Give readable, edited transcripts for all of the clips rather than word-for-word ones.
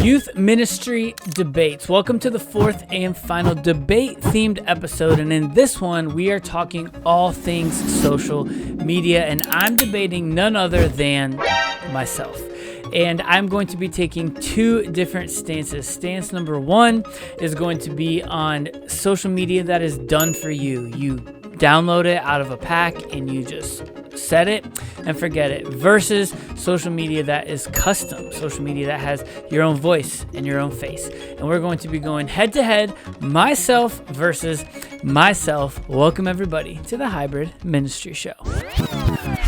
Youth Ministry Debates. Welcome to the fourth and final debate-themed episode, and in this one, we are talking all things social media, and I'm debating none other than myself. And I'm going to be taking two different stances. Stance number one is going to be on social media that is done for you. You download it out of a pack and you just set it and forget it, versus social media that is custom, social media that has your own voice and your own face. And we're going to be going head to head, myself versus myself. Welcome everybody to the Hybrid Ministry Show.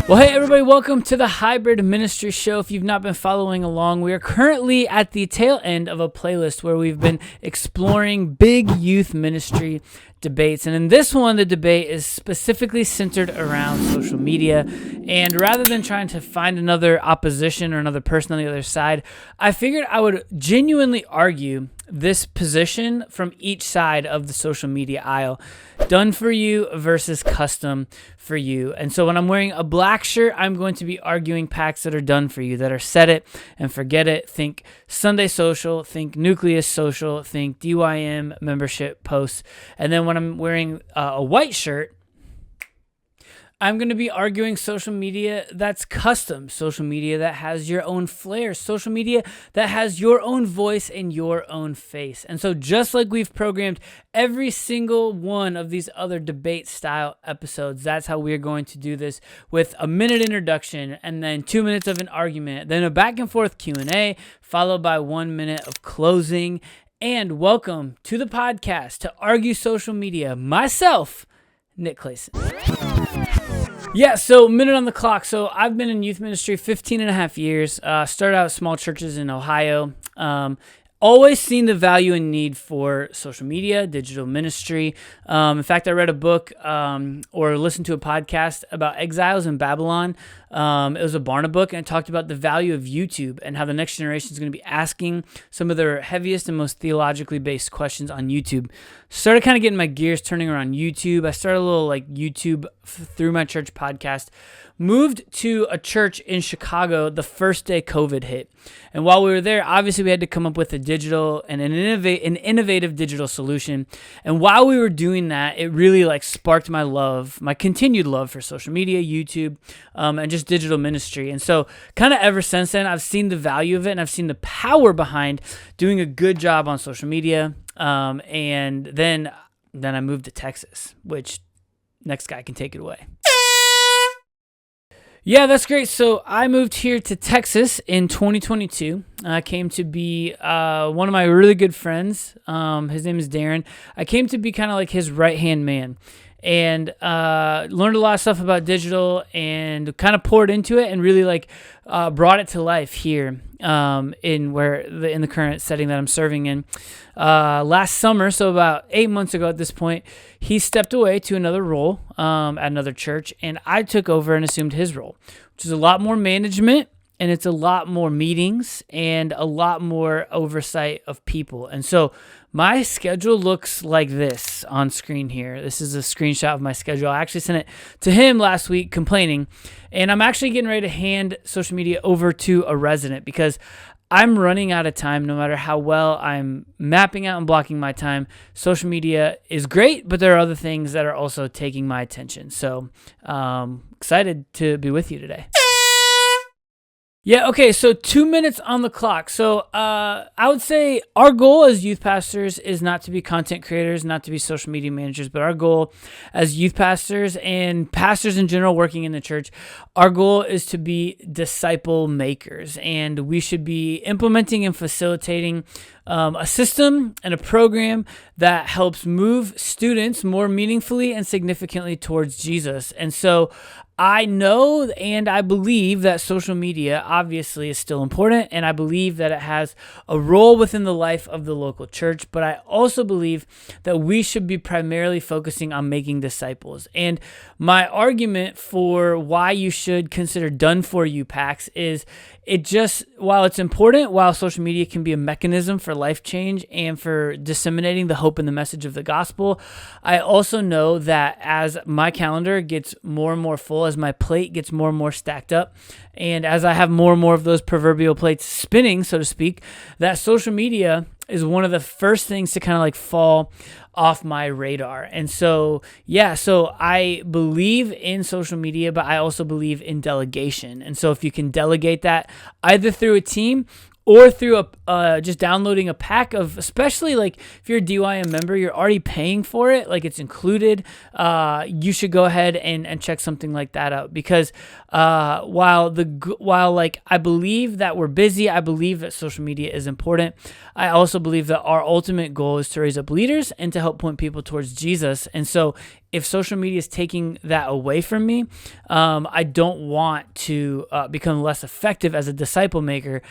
Well, hey everybody, welcome to the Hybrid Ministry Show. If you've not been following along, we are currently at the tail end of a playlist where we've been exploring big youth ministry debates. And in this one, the debate is specifically centered around social media. And rather than trying to find another opposition or another person on the other side, I figured I would genuinely argue this position from each side of the social media aisle. Done for you versus custom for you. And so when I'm wearing a black shirt, I'm going to be arguing packs that are done for you, that are set it and forget it. Think Sunday Social, think Nucleus Social, think DYM membership posts. And then when I'm wearing a white shirt, I'm going to be arguing social media that's custom, social media that has your own flair, social media that has your own voice and your own face. And so just like we've programmed every single one of these other debate style episodes, that's how we're going to do this, with a minute introduction and then 2 minutes of an argument, then a back and forth Q&A, followed by 1 minute of closing. And welcome to the podcast to argue social media, myself, Nick Clayson. Yeah, so minute on the clock. So I've been in youth ministry 15 and a half years. Started out at small churches in Ohio. Always seen the value and need for social media, digital ministry. In fact, I read a book or listened to a podcast about exiles in Babylon. It was a Barna book, and it talked about the value of YouTube and how the next generation is going to be asking some of their heaviest and most theologically based questions on YouTube. Started kind of getting my gears turning around YouTube. I started a little like YouTube through my church podcast. Moved to a church in Chicago the first day COVID hit. And while we were there, obviously we had to come up with a digital and an innovative digital solution. And while we were doing that, it really like sparked my love, my continued love for social media, YouTube, and just digital ministry. And so kind of ever since then, I've seen the value of it, and I've seen the power behind doing a good job on social media. And then I moved to Texas, which next guy can take it away. Yeah, that's great. So I moved here to Texas in 2022. I came to be one of my really good friends. His name is Darren. I came to be kind of like his right-hand man, and learned a lot of stuff about digital and kind of poured into it and really like brought it to life here in the current setting that I'm serving in. Last summer, so about 8 months ago at this point, he stepped away to another role at another church, and I took over and assumed his role, which is a lot more management, and it's a lot more meetings and a lot more oversight of people. And so my schedule looks like this on screen here. This is a screenshot of my schedule. I actually sent it to him last week complaining, and I'm actually getting ready to hand social media over to a resident because I'm running out of time. No matter how well I'm mapping out and blocking my time, social media is great, but there are other things that are also taking my attention. So excited to be with you today. Yeah, okay, so 2 minutes on the clock. So I would say our goal as youth pastors is not to be content creators, not to be social media managers, but our goal as youth pastors and pastors in general working in the church, our goal is to be disciple makers. And we should be implementing and facilitating a system and a program that helps move students more meaningfully and significantly towards Jesus. And so I know and I believe that social media obviously is still important, and I believe that it has a role within the life of the local church, but I also believe that we should be primarily focusing on making disciples. And my argument for why you should consider done for you packs is while it's important, while social media can be a mechanism for life change and for disseminating the hope and the message of the gospel, I also know that as my calendar gets more and more full, as my plate gets more and more stacked up, and as I have more and more of those proverbial plates spinning, so to speak, that social media is one of the first things to kind of like fall off my radar. And so, so I believe in social media, but I also believe in delegation. And so if you can delegate that either through a team or through just downloading a pack of, especially like if you're a DYM member, you're already paying for it, like it's included, you should go ahead and check something like that out. Because while like I believe that we're busy, I believe that social media is important, I also believe that our ultimate goal is to raise up leaders and to help point people towards Jesus. And so if social media is taking that away from me, I don't want to become less effective as a disciple maker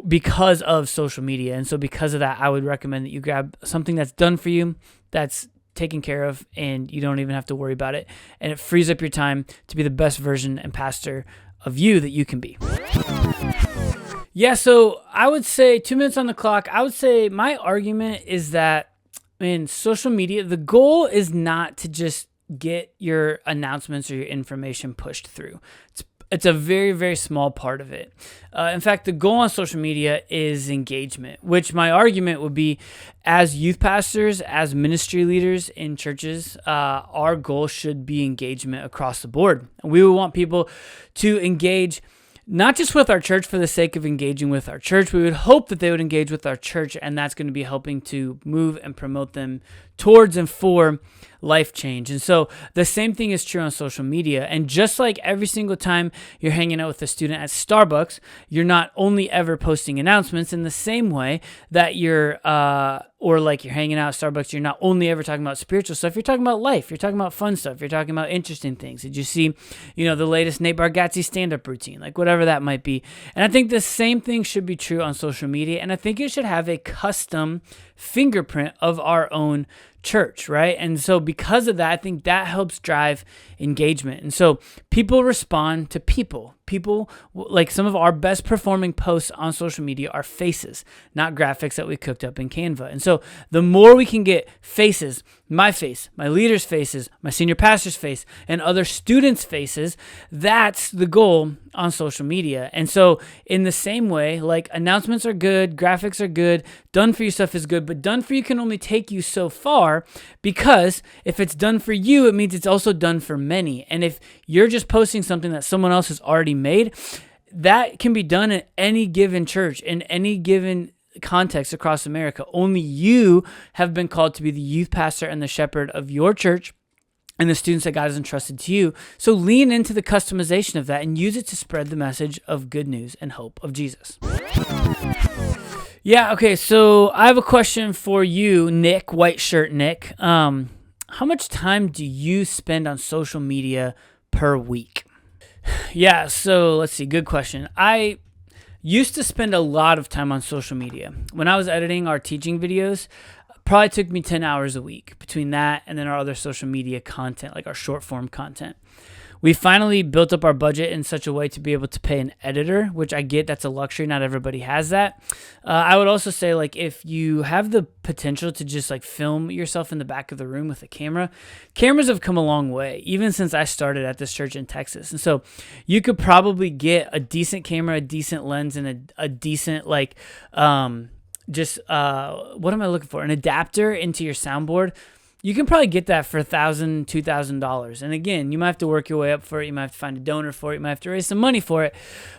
because of social media. And so because of that, I would recommend that you grab something that's done for you, that's taken care of, and you don't even have to worry about it. And it frees up your time to be the best version and pastor of you that you can be. Yeah, so I would say 2 minutes on the clock. I would say my argument is that in social media, the goal is not to just get your announcements or your information pushed through. It's a very, very small part of it. In fact, the goal on social media is engagement, which my argument would be as youth pastors, as ministry leaders in churches, our goal should be engagement across the board. And we would want people to engage not just with our church for the sake of engaging with our church. We would hope that they would engage with our church, and that's going to be helping to move and promote them towards and for life change. And so the same thing is true on social media. And just like every single time you're hanging out with a student at Starbucks, you're not only ever posting announcements, in the same way that you're hanging out at Starbucks, you're not only ever talking about spiritual stuff, you're talking about life, you're talking about fun stuff, you're talking about interesting things. Did you see, the latest Nate Bargatze stand-up routine, like whatever that might be. And I think the same thing should be true on social media. And I think it should have a custom fingerprint of our own church, right? And so because of that, I think that helps drive engagement. And so people respond to people. People, like some of our best performing posts on social media are faces, not graphics that we cooked up in Canva. And so the more we can get faces, my face, my leaders' faces, my senior pastor's face, and other students' faces, that's the goal on social media. And so in the same way, like announcements are good, graphics are good, done for you stuff is good, but done for you can only take you so far, because if it's done for you, it means it's also done for many. And if you're just posting something that someone else has already made, that can be done in any given church, in any given context across America. Only you have been called to be the youth pastor and the shepherd of your church and the students that God has entrusted to you. So lean into the customization of that and use it to spread the message of good news and hope of Jesus. Yeah, okay, so I have a question for you, Nick, white shirt Nick. How much time do you spend on social media per week? Yeah, so let's see, good question. I used to spend a lot of time on social media. When I was editing our teaching videos, probably took me 10 hours a week between that and then our other social media content, like our short form content. We finally built up our budget in such a way to be able to pay an editor, which I get, that's a luxury. Not everybody has that. I would also say, like, if you have the potential to just like film yourself in the back of the room with a camera, cameras have come a long way, even since I started at this church in Texas. And so you could probably get a decent camera, a decent lens, and a decent, like, what am I looking for? An adapter into your soundboard. You can probably get that for $1,000, $2,000. And again, you might have to work your way up for it. You might have to find a donor for it. You might have to raise some money for it.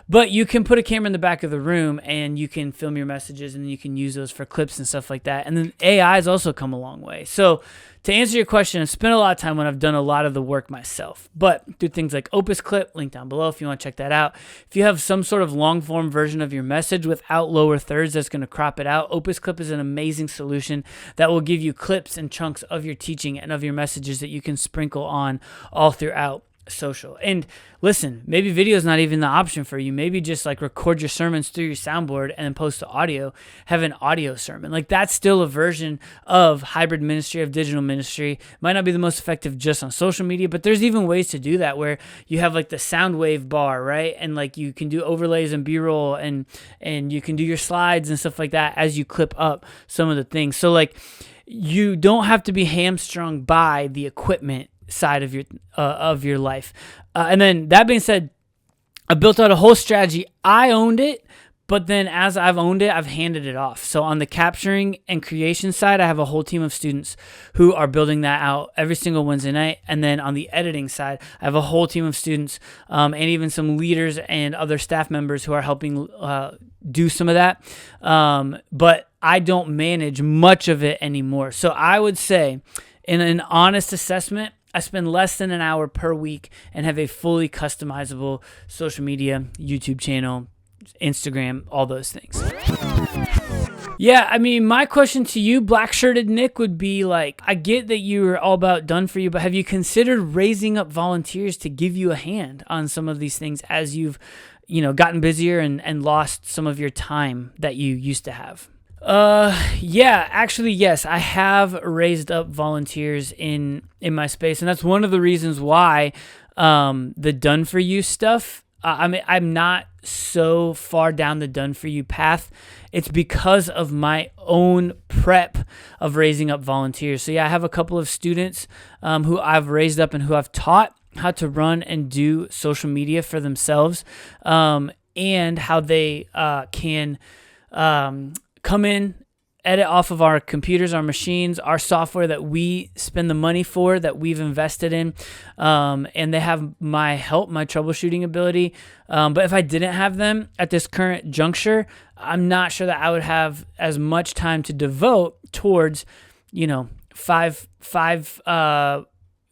But you can put a camera in the back of the room and you can film your messages and you can use those for clips and stuff like that. And then AI has also come a long way. So to answer your question, I've spent a lot of time when I've done a lot of the work myself. But do things like OPUS.PRO, link down below if you want to check that out. If you have some sort of long form version of your message without lower thirds that's going to crop it out, OPUS.PRO is an amazing solution that will give you clips and chunks of your teaching and of your messages that you can sprinkle on all throughout social. And listen, maybe video is not even the option for you. Maybe just like record your sermons through your soundboard and then post the audio, have an audio sermon. Like that's still a version of hybrid ministry, of digital ministry. Might not be the most effective just on social media, but there's even ways to do that where you have like the sound wave bar, right? And like you can do overlays and B-roll and you can do your slides and stuff like that as you clip up some of the things. So like you don't have to be hamstrung by the equipment side of your life. And then that being said, I built out a whole strategy. I owned it, but then as I've owned it, I've handed it off. So on the capturing and creation side, I have a whole team of students who are building that out every single Wednesday night. And then on the editing side, I have a whole team of students and even some leaders and other staff members who are helping do some of that. But I don't manage much of it anymore. So I would say, in an honest assessment, I spend less than an hour per week and have a fully customizable social media, YouTube channel, Instagram, all those things. Yeah, I mean, my question to you, Black Shirted Nick, would be like, I get that you are all about done for you, but have you considered raising up volunteers to give you a hand on some of these things as you've, gotten busier and lost some of your time that you used to have? Yeah, actually, yes, I have raised up volunteers in my space. And that's one of the reasons why, the done for you stuff, I'm not so far down the done for you path. It's because of my own prep of raising up volunteers. So yeah, I have a couple of students, who I've raised up and who I've taught how to run and do social media for themselves, and how they, can, come in, edit off of our computers, our machines, our software that we spend the money for, that we've invested in, and they have my help, my troubleshooting ability. But if I didn't have them at this current juncture, I'm not sure that I would have as much time to devote towards, five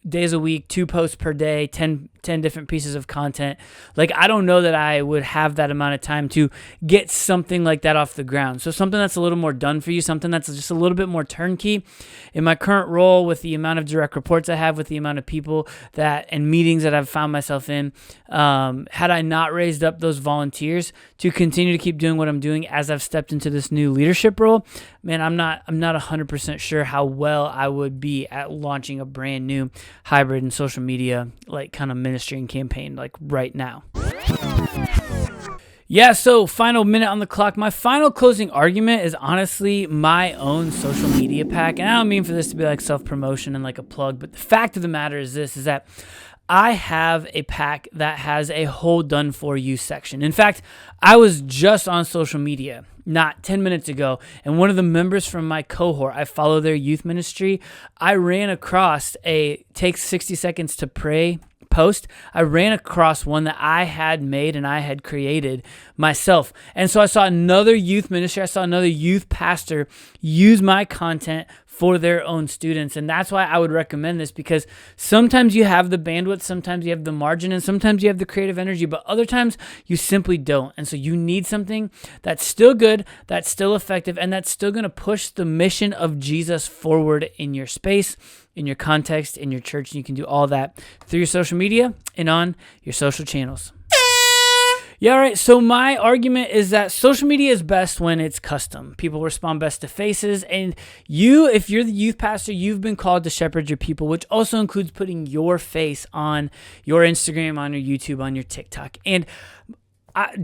days a week, 2 posts per day, 10 different pieces of content. Like, I don't know that I would have that amount of time to get something like that off the ground. So something that's a little more done for you, something that's just a little bit more turnkey. In my current role, with the amount of direct reports I have, with the amount of people and meetings that I've found myself in, had I not raised up those volunteers to continue to keep doing what I'm doing as I've stepped into this new leadership role, man, I'm not 100% sure how well I would be at launching a brand new hybrid and social media, like, kind of ministry and campaign, like, right now. Yeah, so final minute on the clock. My final closing argument is honestly my own social media pack. And I don't mean for this to be like self-promotion and like a plug, but the fact of the matter is that I have a pack that has a whole done for you section. In fact, I was just on social media not 10 minutes ago, and one of the members from my cohort, I follow their youth ministry, I ran across a takes 60 seconds to pray post. I ran across one that I had made and I had created myself. And so I saw another youth ministry, I saw another youth pastor use my content for their own students. And that's why I would recommend this, because sometimes you have the bandwidth, sometimes you have the margin, and sometimes you have the creative energy, but other times you simply don't. And so you need something that's still good, that's still effective, and that's still going to push the mission of Jesus forward in your space, in your context, in your church. And you can do all that through your social media and on your social channels. Yeah, all right. So my argument is that social media is best when it's custom. People respond best to faces. And you, if you're the youth pastor, you've been called to shepherd your people, which also includes putting your face on your Instagram, on your YouTube, on your TikTok. And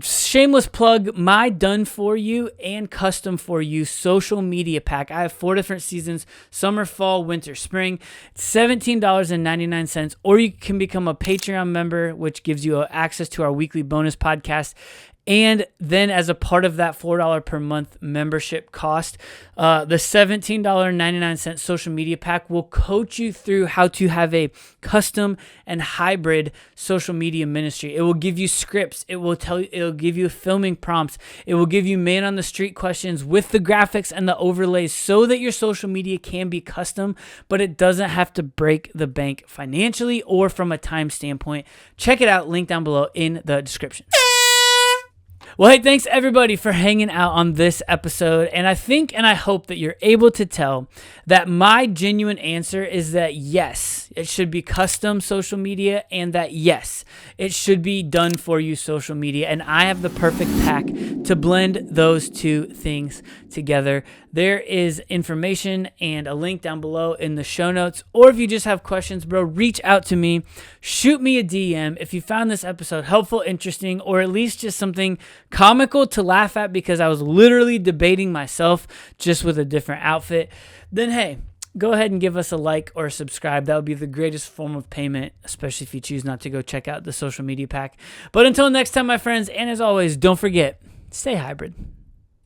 shameless plug, my done for you and custom for you social media pack. I have 4 different seasons: summer, fall, winter, spring. It's $17.99, or you can become a Patreon member, which gives you access to our weekly bonus podcast. And then as a part of that $4 per month membership cost, the $17.99 social media pack will coach you through how to have a custom and hybrid social media ministry. It will give you scripts. It'll give you filming prompts. It will give you man on the street questions with the graphics and the overlays so that your social media can be custom, but it doesn't have to break the bank financially or from a time standpoint. Check it out. Link down below in the description. Well, hey, thanks everybody for hanging out on this episode. And I think and I hope that you're able to tell that my genuine answer is that yes, it should be custom social media, and that yes, it should be done for you social media. And I have the perfect pack to blend those two things together. There is information and a link down below in the show notes. Or if you just have questions, bro, reach out to me. Shoot me a DM if you found this episode helpful, interesting, or at least just something comical to laugh at, because I was literally debating myself just with a different outfit. Then hey, go ahead and give us a like or a subscribe. That would be the greatest form of payment, especially if you choose not to go check out the social media pack. But until next time, my friends, and as always, don't forget, stay hybrid.